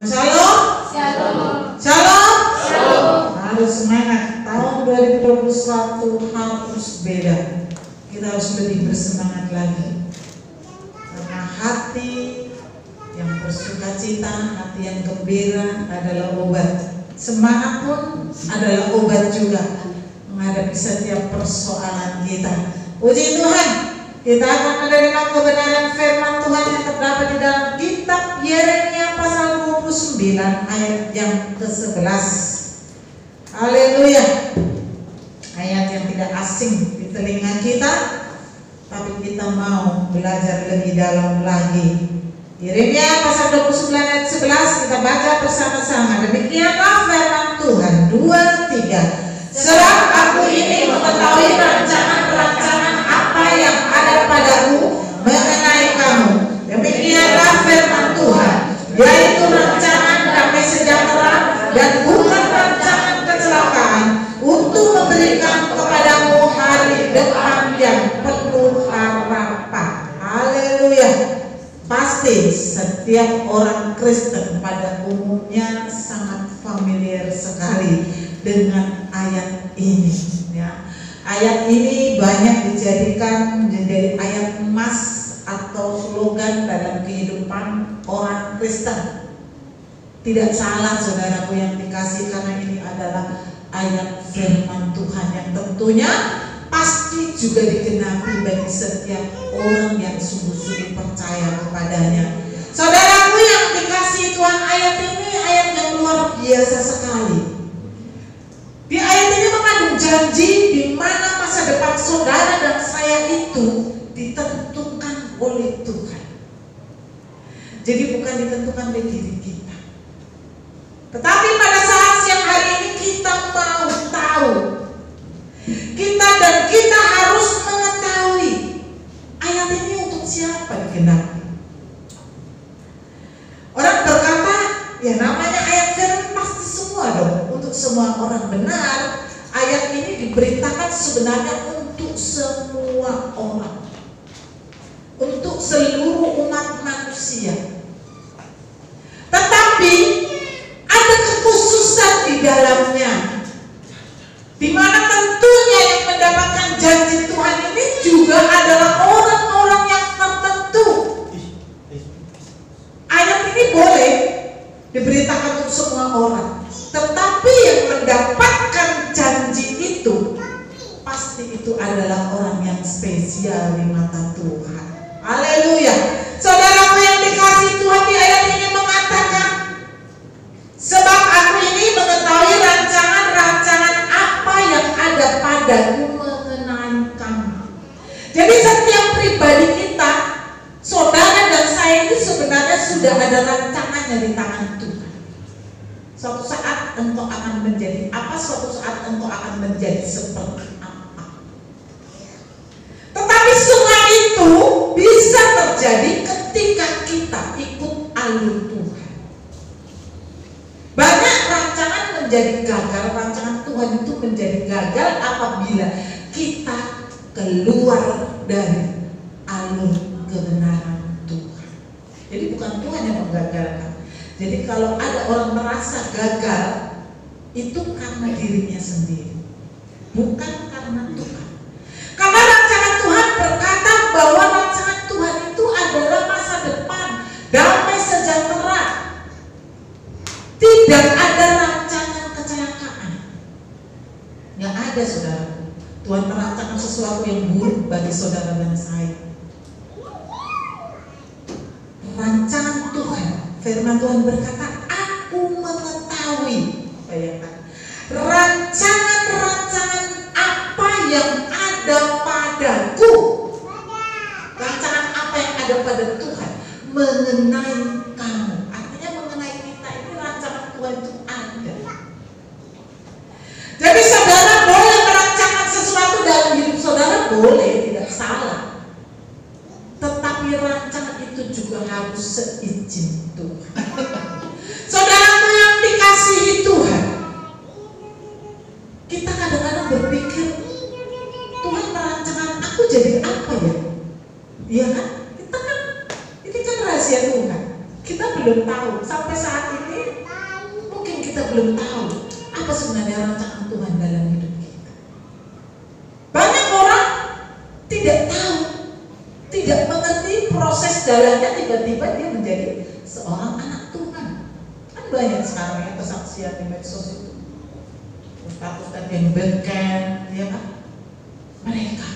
Shalom. Shalom. Shalom. Shalom. Harus semangat. Tahun 2021 harus beda. Kita harus lebih bersemangat lagi. Karena hati yang bersukacita, hati yang gembira adalah obat. Semangat pun adalah obat juga menghadapi setiap persoalan kita. Puji Tuhan, kita akan menerima kebenaran firman Tuhan yang terdapat di dalam kitab Yeremia pasal 29 ayat yang ke-11. Haleluya. Ayat yang tidak asing di telinga kita, tapi kita mau belajar lebih dalam lagi. Yeremia pasal 29 ayat 11 kita baca bersama-sama. Demikianlah firman Tuhan. 2, 3. Sebab aku ini mengetahui rancangan-rancangan apa yang ada padaku mengenai kamu. Demikianlah firman Tuhan, yaitu rancangan damai sejahtera dan bukan rancangan kecelakaan, untuk memberikan kepadamu hari depan yang penuh harapan. Haleluya. Pasti setiap orang Kristen pada umumnya sangat familiar sekali dengan ayat ini, ya. Ayat ini banyak dijadikan menjadi ayat emas atau slogan dalam kehidupan orang Kristen. Tidak salah saudaraku yang dikasih, karena ini adalah ayat firman Tuhan yang tentunya pasti juga digenapi bagi setiap orang yang sungguh-sungguh percaya kepadanya. Saudaraku yang dikasih Tuhan, ayat ini ayat yang luar biasa sekali. Di ayat ini mengandung janji di mana masa depan saudara dan saya itu ditentukan oleh Tuhan. Jadi bukan ditentukan oleh diri kita. Tetapi pada saat siang hari ini kita mau tahu, kita harus mengetahui ayat ini untuk siapa digenapi. Orang berkata, ya namanya ayat firman pasti semua dong, untuk semua orang. Benar, ayat ini diberitakan sebenarnya untuk semua orang, untuk seluruh umat manusia. Tetapi ada kekhususan di dalamnya, di mana tentunya yang mendapatkan janji Tuhan ini juga adalah orang-orang yang tertentu. Ayat ini boleh diberitakan untuk semua orang, tetapi yang mendapatkan janji itu pasti itu adalah orang yang spesial di mata Tuhan. Haleluya. Saudaraku yang dikasih Tuhan, di ayat ini mengatakan, sebab aku ini mengetahui rancangan-rancangan apa yang ada padaku mengenai kamu. Jadi setiap pribadi kita, saudara dan saya ini sebenarnya sudah ada rancangannya di tangan Tuhan. Suatu saat engkau akan menjadi apa, suatu saat engkau akan menjadi seperti apa. Tetapi semua itu bisa terjadi ketika kita ikut alur Tuhan. Banyak rancangan menjadi gagal, rancangan Tuhan itu menjadi gagal apabila kita keluar dari alur kebenaran Tuhan. Jadi bukan Tuhan yang menggagalkan. Jadi kalau ada orang merasa gagal, itu karena dirinya sendiri, bukan karena Tuhan. Karena rancangan Tuhan berkata bahwa rancangan Tuhan itu adalah masa depan, damai sejahtera. Tidak ada rancangan kecelakaan. Nggak ada, saudara. Tuhan merancangkan sesuatu yang buruk bagi saudara dan saya. Rancangan Tuhan, firman Tuhan berkata, aku mengetahui, bayangkan, rancangan-rancangan apa yang ada padaku. Rancangan apa yang ada pada Tuhan mengenai kamu. Artinya mengenai kita ini rancangan Tuhan itu ada. Jadi saudara boleh merancangkan sesuatu dalam hidup saudara, boleh, tidak salah. Tetapi rancangan itu juga harus seizin Tuhan. Saudaraku yang dikasihi Tuhan, kita kadang-kadang berpikir, Tuhan merancangkan aku jadi apa ya? Iya kan? Kita kan, ini kan rahasia Tuhan. Kita belum tahu sampai saat ini. belum tahu apa sebenarnya rancangan Tuhan dalam hidup kita. Banyak orang tidak tahu, tidak mengerti proses jalannya, tiba-tiba dia menjadi seorang anak Tuhan. Kan banyak sekarang ya kesaksian di medsos itu. Ustaz-ustaz yang beken, ya kan? Mereka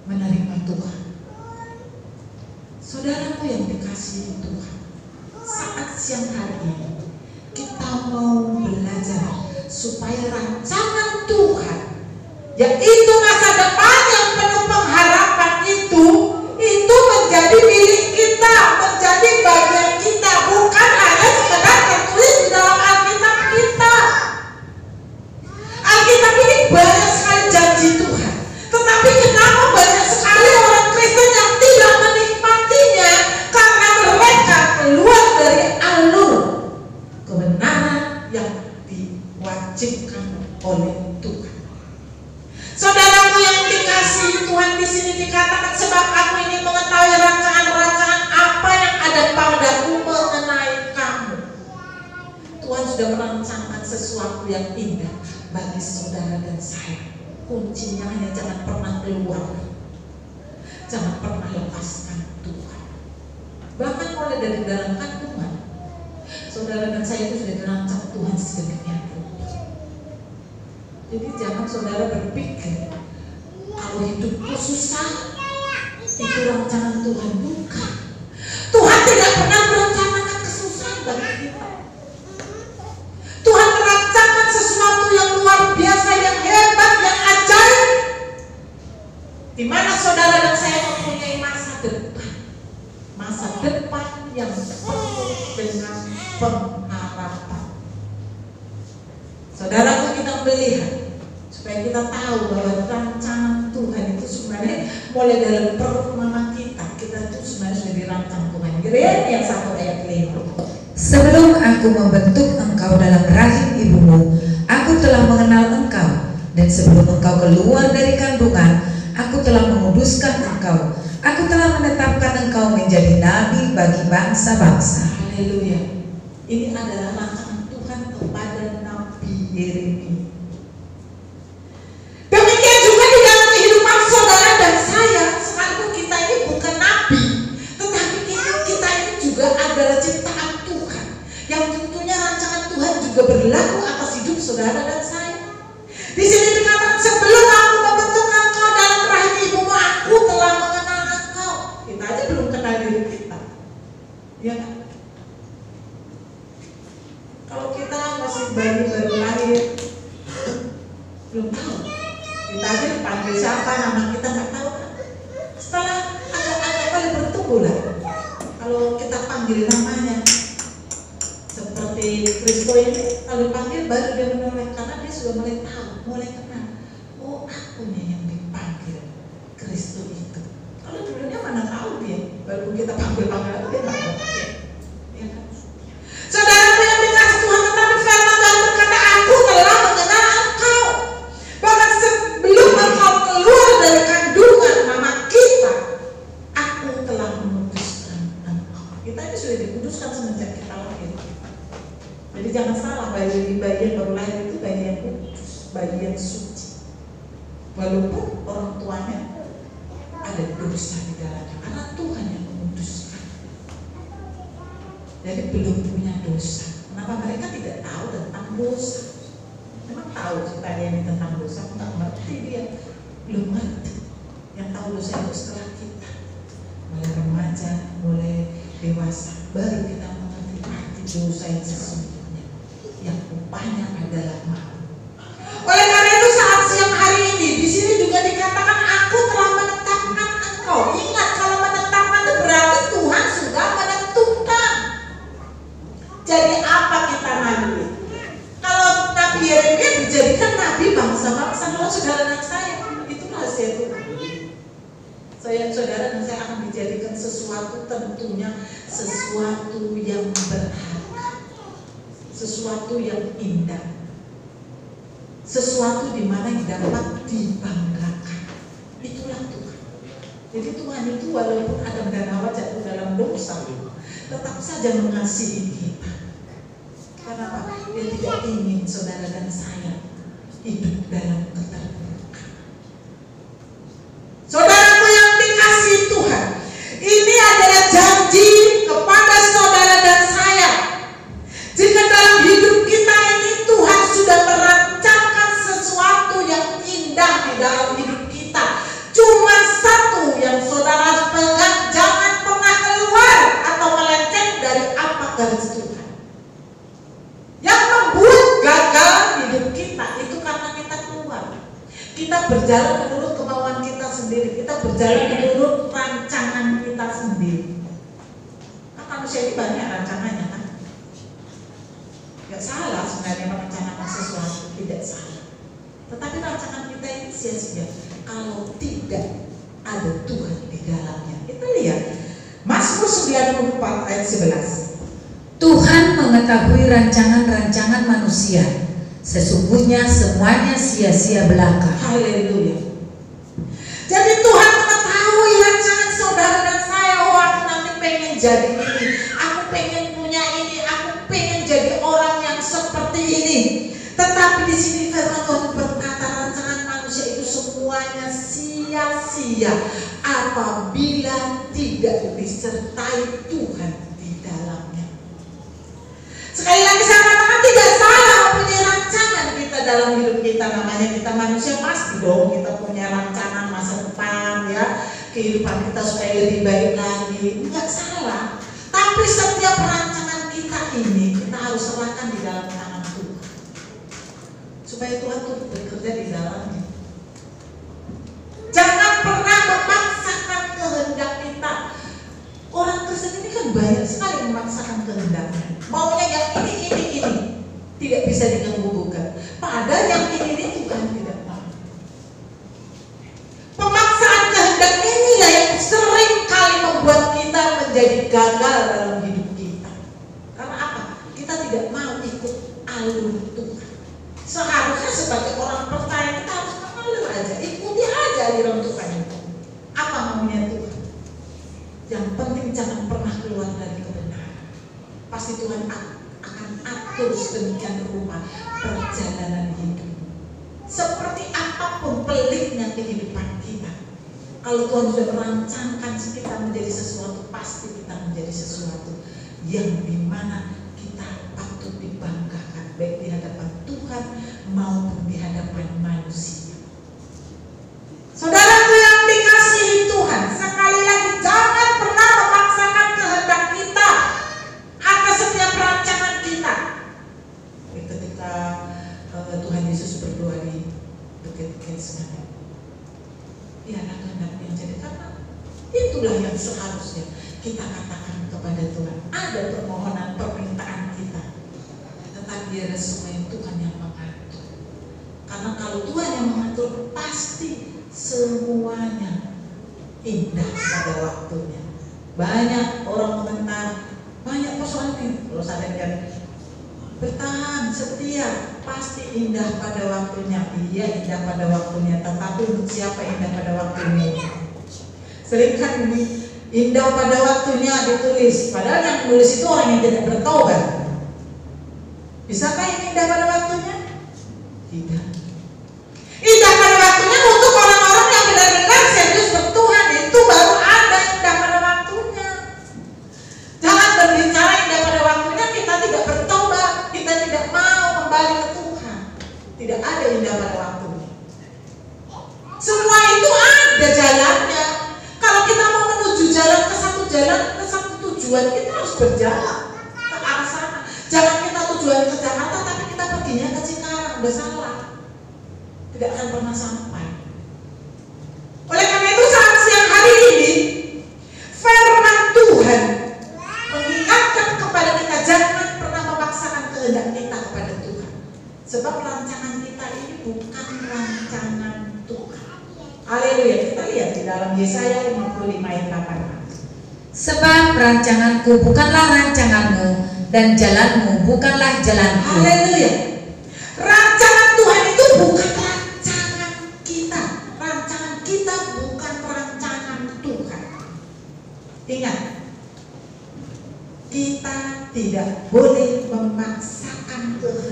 menerima Tuhan. Saudaraku yang dikasihi Tuhan, saat siang hari ini kita mau belajar supaya rancangan Tuhan, yaitu masa depan yang penuh pengharapan itu menjadi milik kita, menjadi bagian kita, bukan hanya sekedar tertulis di dalam Alkitab kita. Alkitab ini banyak sekali janji Tuhan, tetapi kenapa banyak sekali orang Kristen yang tidak menikmatinya? Karena mereka keluar dari alur kebenaran yang diwajibkan oleh Tuhan. Saudaraku yang dikasihi Tuhan, di sini dikatakan, sebab aku ini mengetahui rancangan-rancangan apa yang ada padaku mengenai kamu. Tuhan sudah merancangkan sesuatu yang indah bagi saudara dan saya. Kuncinya hanya jangan pernah keluar, jangan pernah lepaskan Tuhan. Bahkan mulai dari dalam kandungan, saudara dan saya itu sudah dirancang Tuhan sedemikian rupa. Jadi jangan saudara berpikir kalau hidupku susah itu rancangan Tuhan. Bukan. Tuhan tidak pernah merencanakan kesusahan bagi kita. Tuhan merancangkan sesuatu yang luar biasa, yang hebat, yang ajaib, di mana saudara dan saya mempunyai masa depan yang penuh dengan pengharapan. Saudaraku, kita melihat supaya kita tahu bahwa rancangan Tuhan itu sebenarnya mulai dalam perut mama kita itu sebenarnya sudah dirancang Tuhan. Yeremia yang 1 ayat 5. Sebelum aku membentuk engkau dalam rahim ibumu, aku telah mengenal engkau, dan sebelum engkau keluar dari kandungan, aku telah menguduskan engkau. Aku telah menetapkan engkau menjadi nabi bagi bangsa-bangsa. Haleluya. Ini adalah rancangan Tuhan kepada Nabi Yeremia. Demikian juga di dalam kehidupan saudara dan saya. Sekalipun kita ini bukan nabi, tetapi kita ini juga adalah ciptaan Tuhan, yang tentunya rancangan Tuhan juga berlaku atas hidup saudara dan saya. Di sini dikatakan, sebelum aku membentuk engkau dalam rahim ibumu, aku telah mengenal engkau. Kita aja belum kenal diri kita, ya kan? Kalau kita masih baru lahir, belum tahu. Kita aja dipanggil siapa, nama kita nggak tahu kan? Setelah agak-agak kali bertumbuh lah, kalau kita panggil namanya, seperti Kristo ini, kalau dipanggil baru dia menoleh, karena dia sudah mulai tahu, mulai kenal. Oh, akunya yang dipanggil Kristo itu. Kalau dulunya mana tahu dia, baru kita panggil dia nggak tahu. Ya kan? Saudaraku yang dikasih Tuhan, tetapi firman Tuhan berkata, aku telah mengenal engkau. Bahkan sebelum engkau keluar dari kandungan mama kita, aku telah menguduskan engkau. Kita ini sudah dikuduskan semenjak kita lahir. Jadi jangan salah, bayi yang baru lahir itu bayi yang kudus, bayi yang suci. Walaupun orang tuanya ada dosa di dalamnya, karena Tuhan yang menguduskan. Jadi belum punya dosa. Kenapa mereka tidak tahu tentang dosa? Memang tahu ceritanya ini tentang dosa, enggak ngerti dia, belum ngerti. Yang tahu dosa itu setelah kita mulai remaja, mulai dewasa, baru kita mengerti arti dosa yang sesungguhnya, yang upahnya adalah maut. Oleh karena itu saat siang hari ini di sini juga dikatakan, aku telah menetapkan engkau. Ingat, kalau menetapkan itu berarti Tuhan sudah menentukan. Jadi apa kita nabi? Kalau Nabi Yeremia dijadikan nabi bangsa-bangsa, kalau saudara dan saya, itu rahasia Tuhan. Saya saudara dan saya akan dijadikan sesuatu, tentunya sesuatu yang berharga, sesuatu yang indah, sesuatu di mana yang dapat dibanggakan. Itulah Tuhan. Jadi Tuhan itu walaupun Adam dan Hawa jatuh dalam dosa, tetap saja mengasihi kita. Kenapa? Dia tidak ingin saudara dan saya hidup dalam keterpurukan. Saudaraku yang dikasihi Tuhan, ini adalah janji kepada saudara dan saya. Jika dalam hidup kita ini Tuhan sudah merancangkan sesuatu yang indah di dalam hidup kita, cuma satu yang saudara pegang, jangan pernah keluar atau melenceng dari apa garis Tuhan. Yang membuat gagal hidup kita itu karena kita keluar. Kita berjalan menurut kemauan kita sendiri, kita berjalan menurut rancangan kita sendiri. Nah, manusia ini banyak rancangannya kan. Gak salah sebenarnya merencanakan sesuatu, tidak salah. Tetapi rancangan kita ini sia-sia kalau tidak ada Tuhan di dalamnya. Kita lihat Mazmur 94 ayat 11. Tuhan mengetahui rancangan-rancangan manusia, sesungguhnya semuanya sia-sia belaka. Haleluya. Jadi Tuhan mengetahui rancangan saudara dan saya. Oh, aku nanti pengen jadi ini, aku pengen punya ini, aku pengen jadi orang yang seperti ini. Tetapi di sini firman Tuhan berkata rancangan manusia itu semuanya sia-sia apabila tidak disertai Tuhan di dalamnya. Sekali lagi saya katakan tidak salah mempunyai rancangan kita dalam hidup kita. Namanya kita manusia, pasti dong kita punya rancangan masa depan ya, kehidupan kita supaya lebih baik lagi. Enggak salah. Tapi setiap rancangan kita ini kita harus serahkan di dalam tangan Tuhan, supaya Tuhan tuh bekerja di dalamnya. Jangan pernah memaksakan kehendak kita. Orang Kristen ini kan banyak sekali memaksakan kehendaknya. Maunya yang ini. Tidak bisa diganggu-gugat. Padahal yang ini Tuhan tidak mau. Pemaksaan kehendak inilah yang sering kali membuat kita menjadi gagal dalam hidup kita. Karena apa? Kita tidak mau ikut alur Tuhan. Seharusnya sebagai orang percaya kita harus mengalir aja, ikuti aja aliran Tuhan itu. Apa maunya Tuhan? Yang penting jangan pernah keluar dari kebenaran. Pasti Tuhan akan atur sedemikian rupa perjalanan hidup. Seperti apapun peliknya kehidupan kita, kalau Tuhan sudah merancangkan kita menjadi sesuatu, pasti kita menjadi sesuatu yang dimana kita patut dibanggakan, baik di hadapan Tuhan maupun di hadapan manusia. Saudaraku yang dikasihi Tuhan, sekali lagi jangan pernah memaksakan kehendak kita atas setiap rancangan kita. Ketika Tuhan Yesus berdoa di Getsemani, biarlah kehendak yang jadi, karena itulah yang seharusnya kita katakan kepada Tuhan. Ada permohonan, permintaan kita, tetapi biarlah semua yang Tuhan yang mengatur. Karena kalau Tuhan yang mengatur, pasti semuanya indah pada waktunya. Banyak orang komentar, banyak persoalan ini. Kalau saya lihat, bertahan, setia, pasti indah pada waktunya. Iya, indah pada waktunya. Tetapi untuk siapa indah pada waktunya? Seringkali indah pada waktunya ditulis, padahal yang tulis itu orang yang tidak bertobat. Bisakah ini indah pada waktunya? Tidak. Indah pada waktunya untuk orang-orang yang benar-benar serius bertuhan, itu baru ada indah pada waktunya. Jangan berbicara indah pada waktunya kita tidak bertobat, kita tidak mau kembali ke Tuhan. Tidak ada indah pada waktunya. Semua itu ada jalannya. Kalau kita mau menuju jalan ke satu tujuan, kita harus berjalan ke arah sana. Jangan kita tujuan ke Jakarta tapi kita perginya ke Cikarang, udah salah. Tidak akan pernah sampai. Oleh karena itu saat siang hari ini firman Tuhan mengingatkan kepada kita jangan pernah memaksakan kehendak kita kepada Tuhan. Sebab rancangan kita ini bukan rancangan Tuhan. Haleluya. Kita lihat di dalam Yesaya 55 ayat 8. Sebab rancanganku bukanlah rancanganmu dan jalanmu bukanlah jalanku. Haleluya. Rancangan Tuhan itu bukan rancangan kita. Rancangan kita bukan rancangan Tuhan. Ingat, kita tidak boleh memaksakan kehendak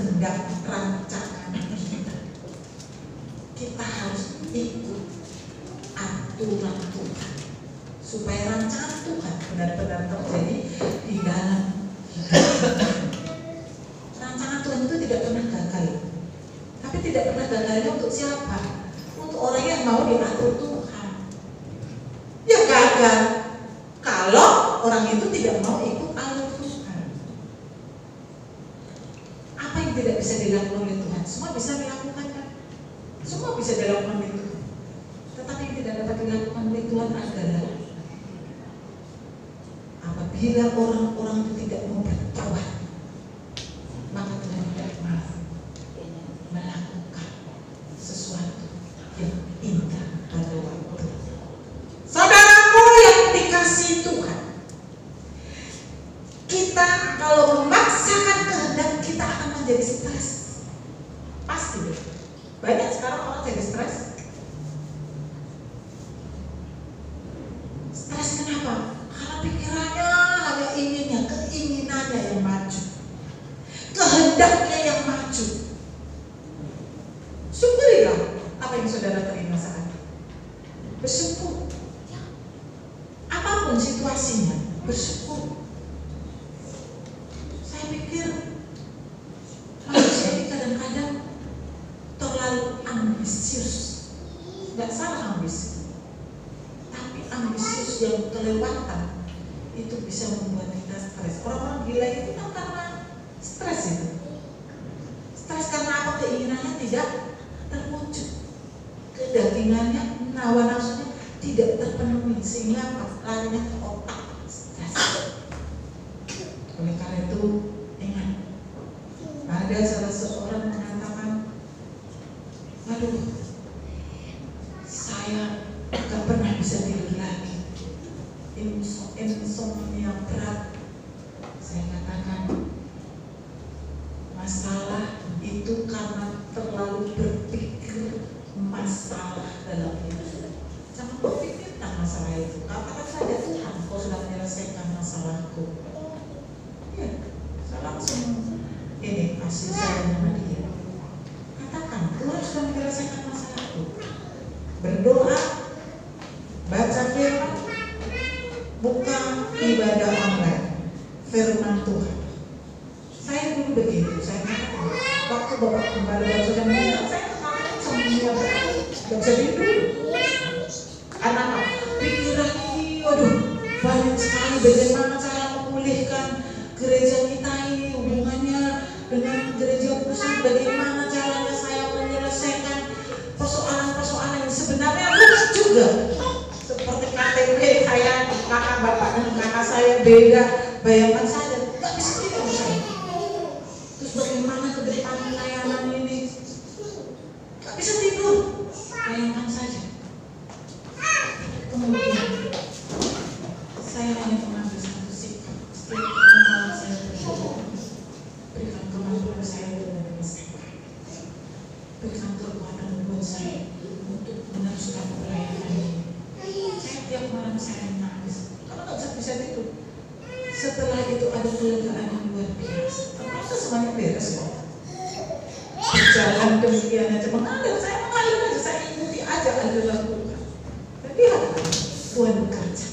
kita harus ikut aturan Tuhan supaya rancangan Tuhan benar-benar terjadi di dalam hidup. Rancangan Tuhan itu tidak pernah gagal, tapi tidak pernah gagalnya untuk siapa? Untuk orang yang mau diatur Tuhan. Ya gagal kalau orang itu tidak mau ikut alur Tuhan. Apa yang tidak bisa dilakukan oleh Tuhan? Semua bisa dilakukan kan? Semua bisa dilakukan oleh Tuhan. Tetapi yang tidak dapat dilakukan oleh Tuhan adalah apabila orang-orang itu tidak mau bertobat, maka Tuhan tidak mau melakukan sesuatu yang indah pada waktu. Saudaraku yang dikasihi Tuhan, kita kalau memaksakan kehendak kita akan menjadi stres. Pasti deh. Banyak sekarang orang jadi stres. Stres kenapa? Karena pikirannya hanya keinginannya yang maju, kehendaknya yang maju. Syukurilah apa yang saudara terima saat ini. Bersyukur. Apapun situasinya, bersyukur. Saya pikir manusia ini kadang-kadang terlalu ambisius. Nggak salah ambisi, tapi ambisius yang kelewatan itu bisa membuat kita stres. Orang-orang gila itu kan karena stres itu. Stres karena apa? Keinginannya tidak terwujud, kedagingannya, hawa nafsunya tidak terpenuhi, sehingga larinya ke otak, stres. Oleh karena itu, ingat, ada salah seorang mengatakan, aduh, saya gak pernah bisa tidur lagi, insomnia berat. Saya katakan, masalah itu karena terlalu berpikir masalah dalam hidup. Jangan berpikir tentang masalah itu. Katakan saja, Tuhan, Kau sudah menyelesaikan masalahku. Ya, saya langsung ini kasih saya nama dia. Katakan, Tuhan sudah menyelesaikan masalahku. Berdoa, baca firman, buka ibadah online, firman Tuhan. Saya dulu begitu, saya katakan, waktu Bapak kembali dan sudah meninggal, saya katakan sama dia berarti gak bisa tidur. Anak-anak, pikiran ini, aduh, banyak sekali bagaimana cara memulihkan gereja kita ini, hubungannya dengan gereja pusat, bagaimana caranya saya menyelesaikan persoalan-persoalan yang sebenarnya bukan juga. Seperti KTP saya, kakak bapak dan kakak saya beda, bayangkan saja, gak bisa tidur saya. Terus bagaimana ke depan layanan ini, gak bisa tidur, bayangkan saja. Kemudian saya hanya mengambil satu sikap. Setiap malam saya berdoa, berikan kemampuan saya untuk menyelesaikan, berikan kekuatan buat saya untuk meneruskan pelayanan ini. Saya tiap malam saya menangis karena nggak bisa tidur. Setelah itu ada kelegaan yang luar biasa. Ternyata semuanya beres kok. Berjalan demikian aja, mengalir aja, saya ikuti aja aliran Tuhan. Dan lihat Tuhan bekerja.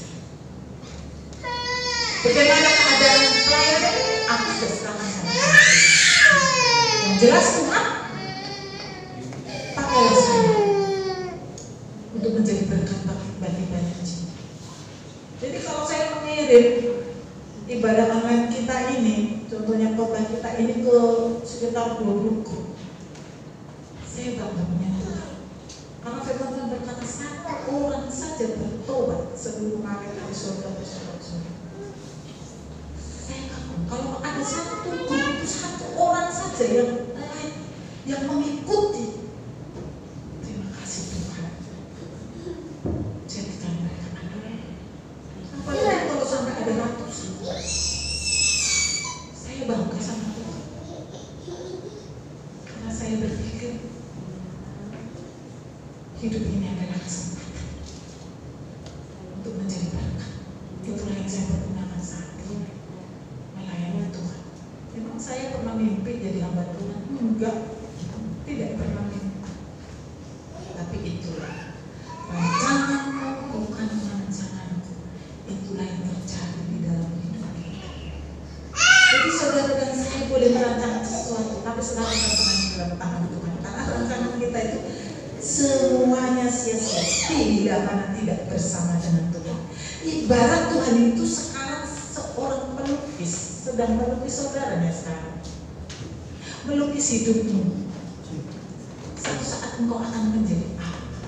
Bagaimana keadaan pelayanan ini? Aku sudah serahkan sama Tuhan. Yang jelas Tuhan, pakailah saya untuk menjadi berkat bagi banyak jiwa. Jadi kalau saya mengirim ibadah online kita ini, contohnya khotbah kita ini ke sekitar 2 ruko, saya bangga punya Tuhan. Karena firman Tuhan berkata, 1 orang saja bertobat sebelum malaikat dari surga bersorak-sorai. Saya kagum kalau ada 1 grup itu 1 orang saja yang mengikuti. Terima kasih Tuhan. Jadikan mereka anak. Apalagi kalau sampai ada ratusan. Saya bangga sama Tuhan. Karena saya berpikir hidup ini adalah kesempatan untuk menjadi berkat. Itulah yang saya pergunakan saat ini, melayani Tuhan. Memang saya pernah mimpi jadi hamba Tuhan? Enggak, tidak pernah mimpi. boleh merancang sesuatu, tapi selalu rancangan dalam tangan Tuhan. Karena rancangan kita itu semuanya sia-sia bila mana tidak bersama dengan Tuhan. Ibarat Tuhan itu sekarang seorang pelukis, sedang melukis saudaranya sekarang, melukis hidupmu. Suatu saat engkau akan menjadi apa?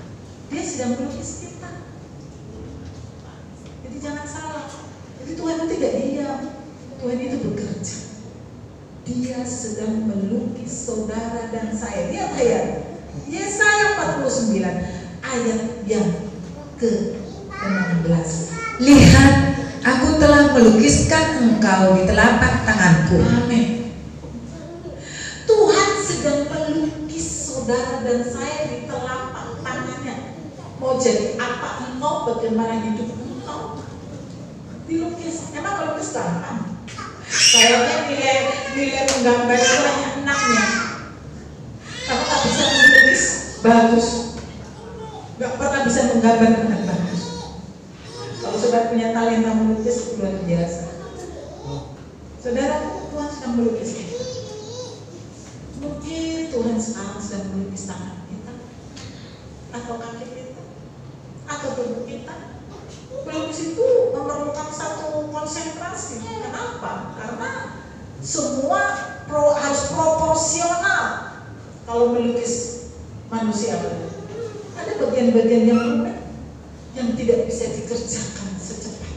Dia sedang melukis kita. Jadi jangan salah. Jadi Tuhan itu tidak diam, Tuhan itu bekerja. Dia sedang melukis saudara dan saya. Lihat ayat Yesaya 49 ayat yang ke-16. Lihat, aku telah melukiskan engkau di telapak tanganku. Amin. Tuhan sedang melukis saudara dan saya di telapak tangannya. Mau jadi apa engkau, bagaimana hidup engkau, dilukis. Emang melukis gampang? Saya nilai menggambar itu hanya 6-nya. Kamu tak bisa melukis bagus, gak pernah bisa menggambar dengan bagus. Kalau saudara punya talenta melukis, luar biasa. Saudara, Tuhan sedang melukis kita. Mungkin Tuhan sekarang sedang melukis tangan kita, atau kaki kita, atau tubuh kita. Melukis itu memerlukan satu konsentrasi. Kenapa? Karena semua harus proporsional. Kalau melukis manusia, ada bagian-bagian yang rumit yang tidak bisa dikerjakan secepat.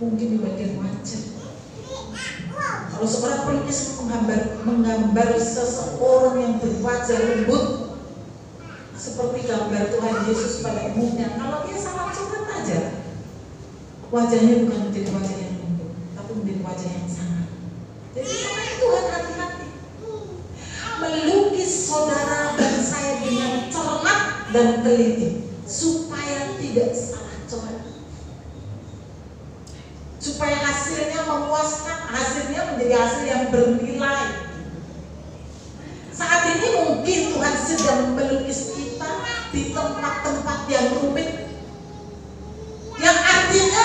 Mungkin di bagian wajah. Kalau seorang pelukis menggambar seseorang yang berwajah lembut, seperti gambar Tuhan Yesus pada umumnya, kalau dia salah coret aja, wajahnya bukan menjadi wajah yang lembut, tapi menjadi wajah yang sangat. Jadi makanya Tuhan hati-hati melukis saudara dan saya dengan cermat dan teliti, supaya tidak salah coret, supaya hasilnya memuaskan, hasilnya menjadi hasil yang bernilai. Saat ini mungkin Tuhan sedang melukis kita di tempat-tempat yang rumit, yang artinya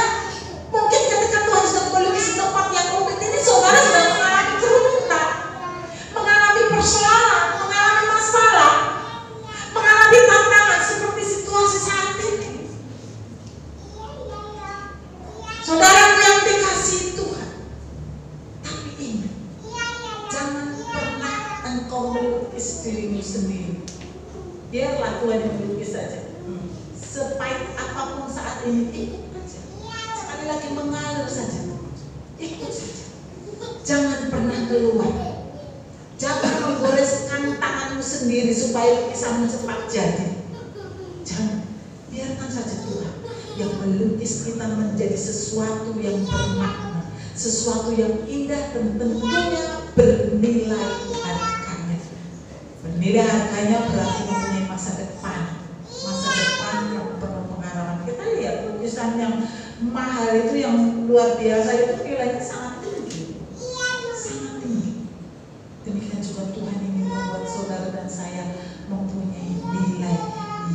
mungkin ketika Tuhan sedang melukis di tempat yang rumit ini, saudara sedang mengalami kerumitan, mengalami persoalan, mengalami masalah, mengalami tantangan seperti situasi saat ini. Saudara yang dikasihi Tuhan, tapi ingat, jangan pernah engkau melukis dirimu sendiri. Biarlah Tuhan yang melukis saja. Sepahit apapun saat ini, ikut saja. Sekali lagi mengalir saja, ikut saja. Jangan pernah keluar. Jangan menggoreskan tanganmu sendiri supaya lukisanmu cepat jadi. Jangan. Biarkan saja Tuhan yang melukis kita menjadi sesuatu yang bermakna, sesuatu yang indah dan tentunya bernilai harganya. Bernilai harganya berarti mempunyai masa depan yang penuh pengalaman. Kita lihat lukisan yang mahal itu, yang luar biasa itu, nilainya sangat tinggi, sangat tinggi. Demikian juga Tuhan ingin membuat saudara dan saya mempunyai nilai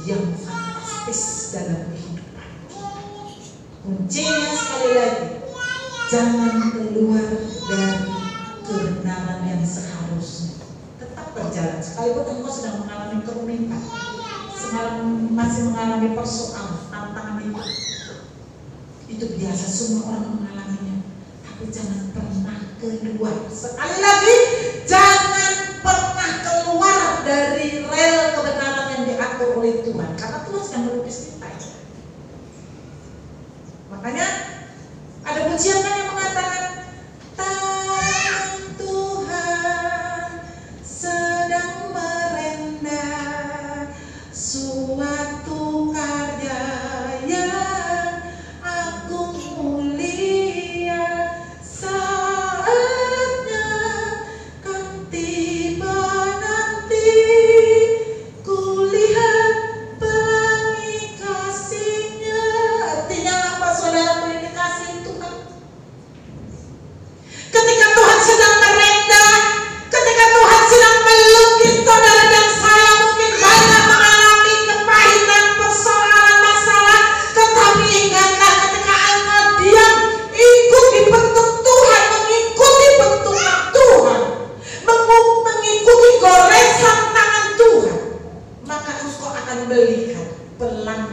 yang fantastis dalam kehidupan. Kuncinya sekali lagi, jangan keluar dari kebenaran yang seharusnya. Tetap berjalan, sekalipun engkau sedang mengalami kerumitan, masih mengalami persoalan, tantangan itu biasa, semua orang mengalaminya. Tapi jangan pernah keluar. Sekali lagi, jangan pernah keluar dari rel kebenaran yang diatur oleh Tuhan, karena Tuhan sedang melukis kita. Makanya ada pujian yang mengatakan, tangan Tuhan sedang merendah suatu karya yang agung mulia, saatnya kan tiba nanti, kulihat pelangi kasihnya. Artinya apa, saudara?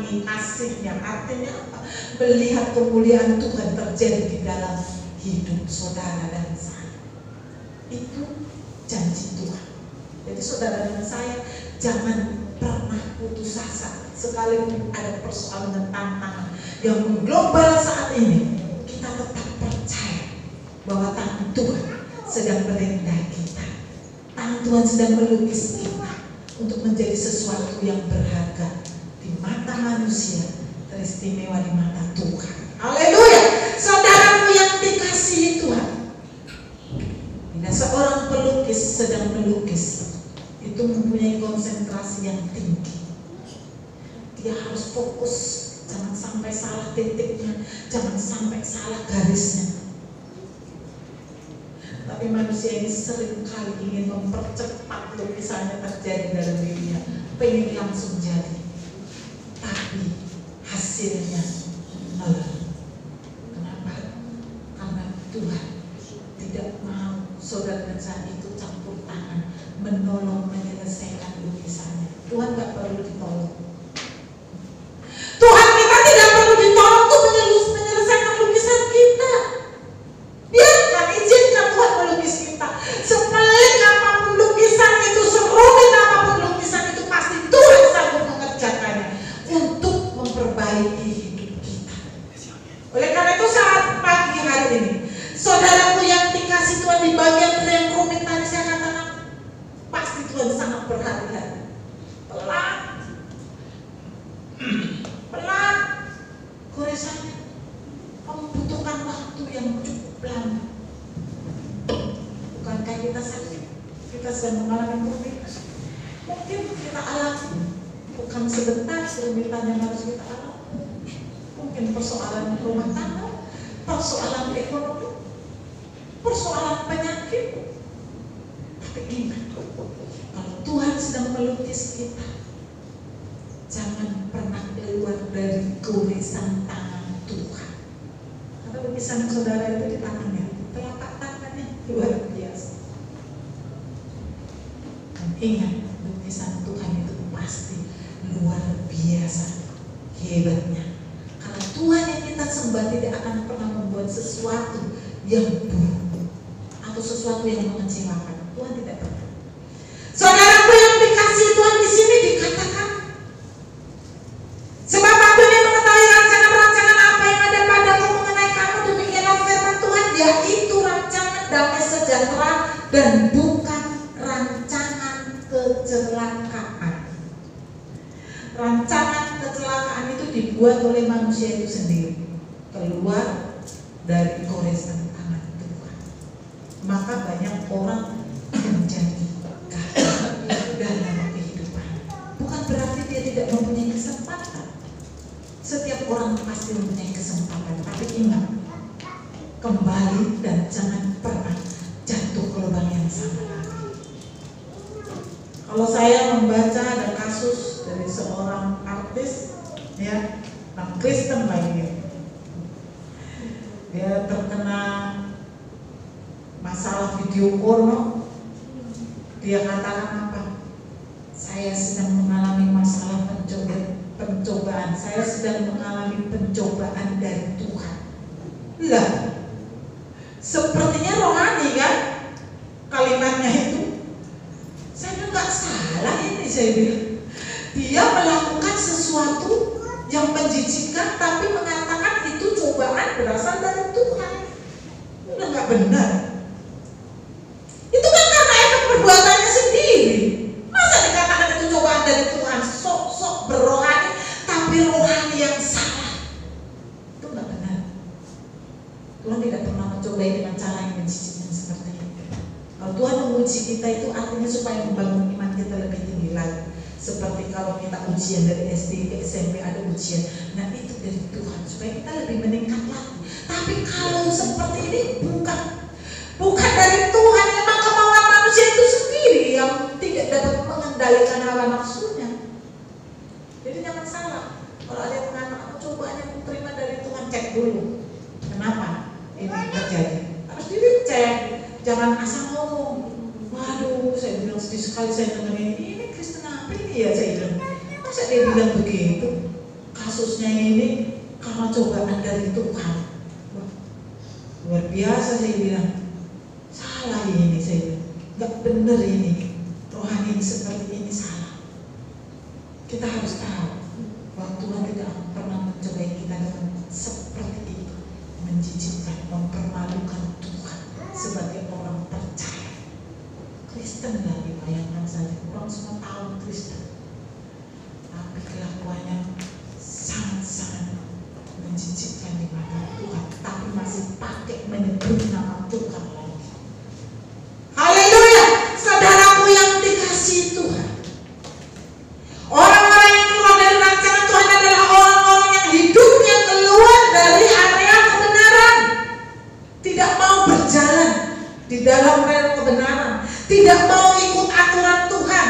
pelangi kasihnya. Artinya apa? Melihat kemuliaan Tuhan terjadi di dalam hidup saudara dan saya. Itu janji Tuhan. Jadi saudara dan saya jangan pernah putus asa. Sekalipun ada persoalan dan tantangan yang mengglobal saat ini, kita tetap percaya bahwa tangan Tuhan sedang merendah kita. Tangan Tuhan sedang melukis kita untuk menjadi sesuatu yang berharga di mata manusia, teristimewa di mata Tuhan. Haleluya. Saudaraku yang dikasihi Tuhan, bila seorang pelukis sedang melukis, itu mempunyai konsentrasi yang tinggi. Dia harus fokus, jangan sampai salah titiknya, jangan sampai salah garisnya. Tapi manusia ini seringkali ingin mempercepat lukisannya terjadi dalam dirinya, pengen langsung jadi, tapi hasilnya nol. Kenapa? Karena Tuhan tidak mau saudara dan saya itu campur tangan menolong menyelesaikan lukisannya. Tuhan gak perlu ditolong. Tuhan kita tidak perlu ditolong untuk menyelesaikan lukisan kita. Biarkan, izinkan Tuhan melukis kita. Sepelik apapun lukisan itu, serumit apapun lukisan itu, pasti Tuhan sanggup mengerjakannya untuk memperbaiki hidup kita. Oleh karena itu saat pagi hari ini, saudaraku yang dikasih Tuhan, di bagian yang rumit tadi saya katakan, pasti Tuhan sangat berhati-hati. Pelan goresannya, membutuhkan waktu yang cukup lama. Bukankah kita sakit? Kita sedang mengalami kerumitan. Mungkin kita alami, bukan sebentar kerumitan yang harus kita alami. Mungkin persoalan rumah tangga, persoalan ekonomi, persoalan penyakit. Tapi ingat, kalau Tuhan sedang melukis kita, jangan pernah keluar dari goresan tangan Tuhan. Karena lukisan saudara itu di tangannya, telapak tangannya luar biasa. Dan ingat, lukisan Tuhan itu pasti luar biasa hebatnya. Karena Tuhan yang kita sembah tidak akan pernah membuat sesuatu yang buruk atau sesuatu yang mengecewakan. Tuhan tidak pernah. Saudaraku yang dikasihi Tuhan, di sini dikatakan, sebab aku ini mengetahui rancangan-rancangan apa yang ada padaku mengenai kamu, demikianlah firman Tuhan, yaitu rancangan damai sejahtera dan bukan rancangan kecelakaan. Rancangan kecelakaan itu dibuat oleh manusia itu sendiri, keluar dari goresan tangan Tuhan. Maka banyak orang menjadi gagal dalam kehidupan. Bukan berarti dia tidak mempunyai kesempatan. Setiap orang pasti mempunyai kesempatan, tapi ingat, kembali dan jangan pernah jatuh ke lubang yang sama lagi. Kalau saya membaca ada kasus dari seorang artis, ya, orang Kristen lagi, dia terkena masalah video porno. Dia katakan apa? Saya sedang mengalami masalah pencobaan. Saya sedang mengalami pencobaan dari Tuhan. Lah, sepertinya rohani kan kalimatnya itu. Saya nggak salah ini, saya bilang. Dia melakukan sesuatu yang menjijikkan, tapi mengatakan itu cobaan berasal dari Tuhan. Udah nggak benar. Itu kan karena efek perbuatannya sendiri. Masa dikatakan itu cobaan dari Tuhan? Sok-sok berrohani, tapi rohani yang salah. Itu nggak benar. Tuhan tidak pernah mencobai dengan cara yang menjijikkan seperti itu. Kalau Tuhan menguji kita itu artinya supaya membangun iman kita lebih tinggi lagi. Seperti kalau kita ujian dari SD ke SMP ada ujian, nah itu dari Tuhan supaya kita lebih meningkat lagi. Tapi kalau seperti ini bukan dari Tuhan, memang kemauan manusia itu sendiri yang tidak dapat mengendalikan hawa nafsunya. Jadi jangan salah. Kalau ada yang mengatakan cobaan yang diterima dari Tuhan, cek dulu kenapa ini terjadi. Harus dicek, jangan asal ngomong. Waduh, saya bilang sedih sekali saya dengar ini Kristen apa ini ya, saya bilang. Masa dia bilang begitu? kasusnya ini karena cobaan dari Tuhan. Wah, luar biasa saya bilang. Salah ini saya bilang. Gak bener ini. Rohani seperti ini salah. Kita harus tahu bahwa Tuhan tidak pernah mencobai kita dengan seperti itu, menjijikkan, mempermalukan Tuhan sebagai orang percaya. Kristen lah dibayangkan saja, orang semua tahu Kristen, tapi kelakuannya sangat-sangat menjijikkan di mata Tuhan, tapi masih pakai menyebut nama Tuhan lagi. Haleluya, saudaraku yang dikasihi Tuhan. Orang-orang yang keluar dari rancangan Tuhan adalah orang-orang yang hidupnya keluar dari area kebenaran, tidak mau berjalan di dalam rel kebenaran, tidak mau ikut aturan Tuhan,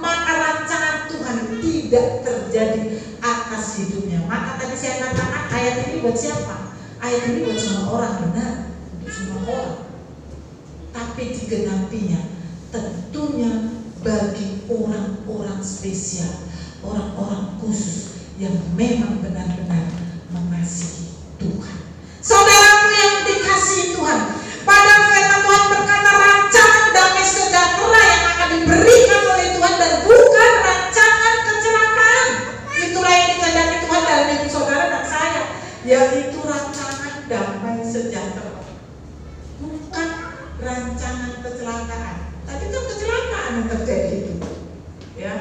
maka rancangan Tuhan tidak terjadi atas hidupnya. Maka tadi saya katakan ayat ini buat siapa? Ayat ini buat semua orang, benar, untuk semua orang. Tapi digenapinya tentunya bagi orang-orang spesial, orang-orang khusus yang memang benar-benar mengasihi Tuhan. Saudaraku yang dikasihi Tuhan, pada firman Tuhan berkata rancangan damai sejahtera yang akan diberikan oleh Tuhan dan bukan rancangan kecelakaan. Itulah yang dikehendaki Tuhan dalam hidup saudara dan saya, yaitu rancangan damai sejahtera, bukan rancangan kecelakaan. Tadi kan kecelakaan yang terjadi itu, ya.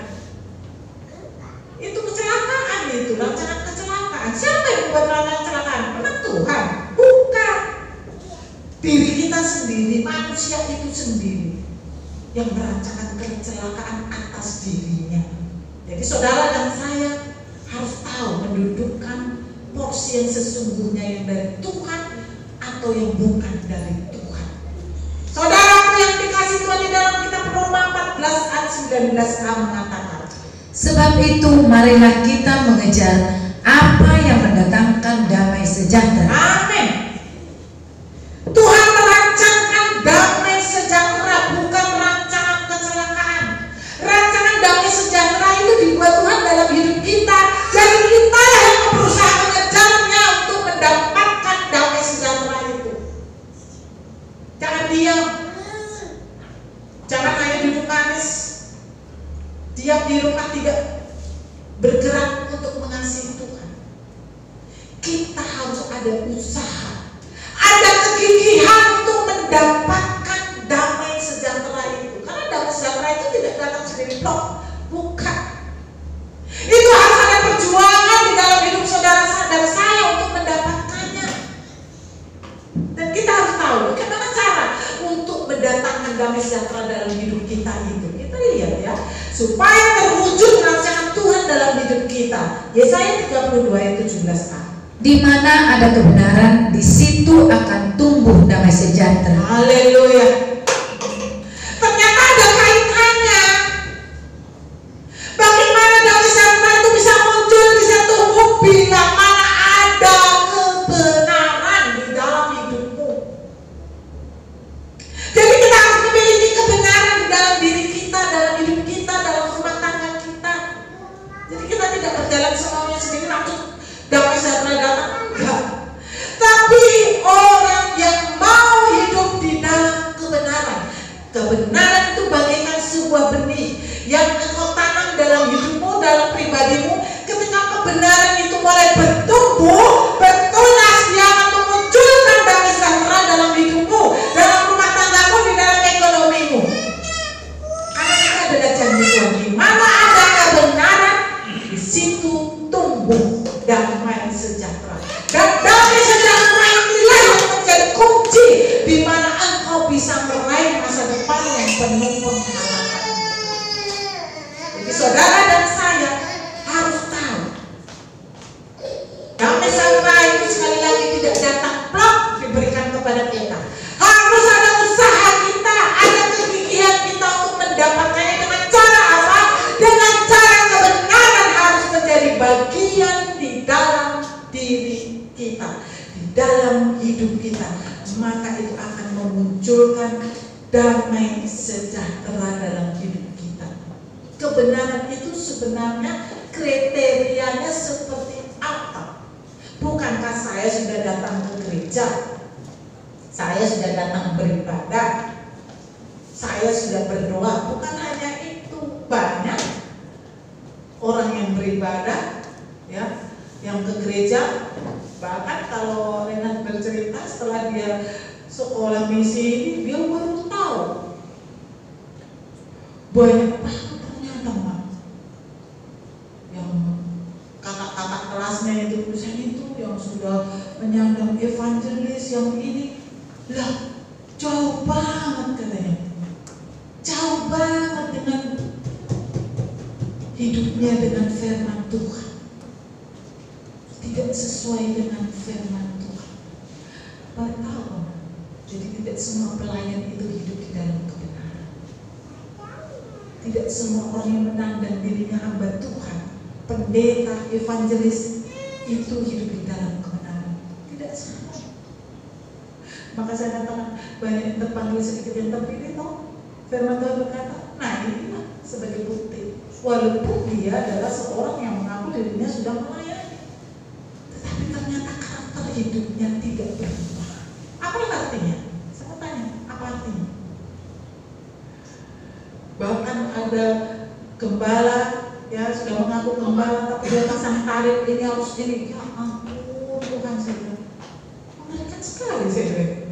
Itu kecelakaan itu, rancangan kecelakaan. Siapa yang membuat rancangan kecelakaan? Memang Tuhan? Bukan. Diri kita sendiri, manusia itu sendiri yang merancangkan kecelakaan atas dirinya. Jadi saudara dan saya harus tahu mendudukkan porsi yang sesungguhnya yang dari Tuhan atau yang bukan dari Tuhan. Saudaraku yang dikasih Tuhan, di dalam kitab Roma 14 ayat 19a mengatakan, sebab itu marilah kita mengejar apa yang mendatangkan damai sejahtera. amin. Tuhan merancangkan damai sejahtera, bukan rancangan kecelakaan. Rancangan damai sejahtera itu dibuat Tuhan dalam hidup kita. Jadi kita yang berusaha mengejarnya untuk mendapatkan damai sejahtera itu. Jangan diam. Jangan hanya duduk manis, diam di rumah, tidak bergerak untuk mengasihi Tuhan. Kita harus ada usaha, ada kegigihan untuk mendapatkan damai sejahtera itu. Karena damai sejahtera itu tidak datang sendiri, bukan. Itu harus ada perjuangan di dalam hidup saudara dan saya untuk mendapatkannya. Dan kita harus tahu bagaimana cara untuk mendatangkan damai sejahtera dalam hidup kita itu. Kita lihat ya, supaya terwujud rancangan Tuhan dalam hidup kita. Yesaya 32 ayat 17a. Di mana ada kebenaran, di situ akan tumbuh damai sejahtera. Haleluya. Ternyata ada kaitannya. Bagaimana damai sejahtera itu bisa muncul, bisa tumbuh bila mana ada kebenaran di dalam hidupmu. Jadi kita harus memiliki kebenaran di dalam diri kita, dalam hidup kita, dalam rumah tangga kita. Jadi kita tidak berjalan semaunya sendiri langsung damai sejahtera datang, enggak. Tapi orang yang mau hidup di dalam kebenaran. Kebenaran itu bagaikan sebuah benih yang engkau tanam dalam hidupmu, dalam pribadimu. Ketika kebenaran itu mulai bertumbuh, bertunas, dia akan memunculkan damai sejahtera dalam hidupmu, dalam rumah tanggamu, di dalam ekonomimu. Karena ada janji Tuhan, di mana ada kebenaran, di situ tumbuh damai sejahtera. Dan damai sejahtera inilah yang menjadi kunci di mana engkau bisa meraih masa depan yang penuh pengharapan. Jadi saudara dan saya harus tahu, damai sejahtera itu sekali lagi tidak datang plok diberikan kepada kita. Harus ada usaha kita, ada kegigihan kita untuk mendapatkannya. Dengan cara apa? Dengan cara kebenaran harus menjadi bagian di dalam diri kita, di dalam hidup kita. Maka itu akan memunculkan damai sejahtera dalam hidup kita. Kebenaran itu sebenarnya kriterianya seperti apa? Bukankah saya sudah datang ke gereja? Saya sudah datang beribadah. Saya sudah berdoa. Bukan hanya itu, banyak orang yang beribadah, ya, yang ke gereja. Bahkan kalau Renat bercerita setelah dia sekolah misi ini, dia baru tahu banyak banget ternyata, Mak, yang kakak-kakak kelasnya itu misalnya itu yang sudah menyandang evangelis yang ini lah, jauh banget katanya, jauh banget dengan hidupnya dengan firman Tuhan, tidak sesuai dengan firman Tuhan. Bapak tahu, jadi tidak semua pelayan itu hidup di dalam kebenaran. Tidak semua orang yang menandang dirinya hamba Tuhan, pendeta, evangelis, itu hidup di dalam kebenaran. Tidak semua. Maka saya katakan banyak yang terpanggil, sedikit yang terpilih. Toh firman Tuhan berkata, nah inilah sebagai bukti, walaupun dia adalah seorang yang mengaku dirinya sudah melayani, tetapi ternyata karakter hidupnya tidak berubah. Apa artinya? Saya tanya, apa artinya? Bahkan ada gembala, ya, sudah mengaku gembala, tapi dia pasang tarif ini harus ini. Ya ampun, Tuhan, saya mengerikan sekali, saya.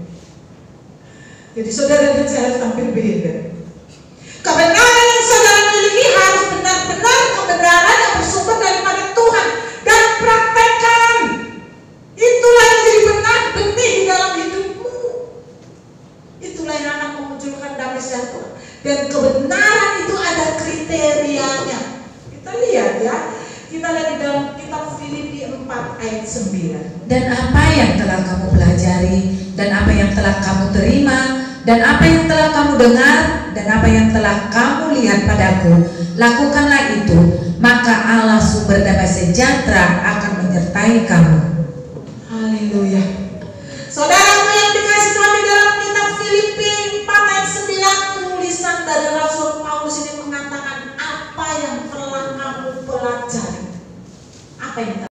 Jadi saudara dan saya harus tampil beda. Kebenaran yang saudara miliki harus benar-benar kebenaran yang bersumber daripada Tuhan, dan praktekkan. Itulah yang jadi benih di dalam hidupmu. Itulah yang akan memunculkan damai sejahtera. Dan kebenaran itu ada kriterianya. Kita lihat, ya, kita lihat di dalam kitab Filipi 4 ayat 9. Dan apa yang telah kamu pelajari, dan apa yang telah kamu terima, dan apa yang telah kamu dengar, dan apa yang telah kamu lihat padaku, lakukanlah itu, maka Allah sumber damai sejahtera akan menyertai kamu.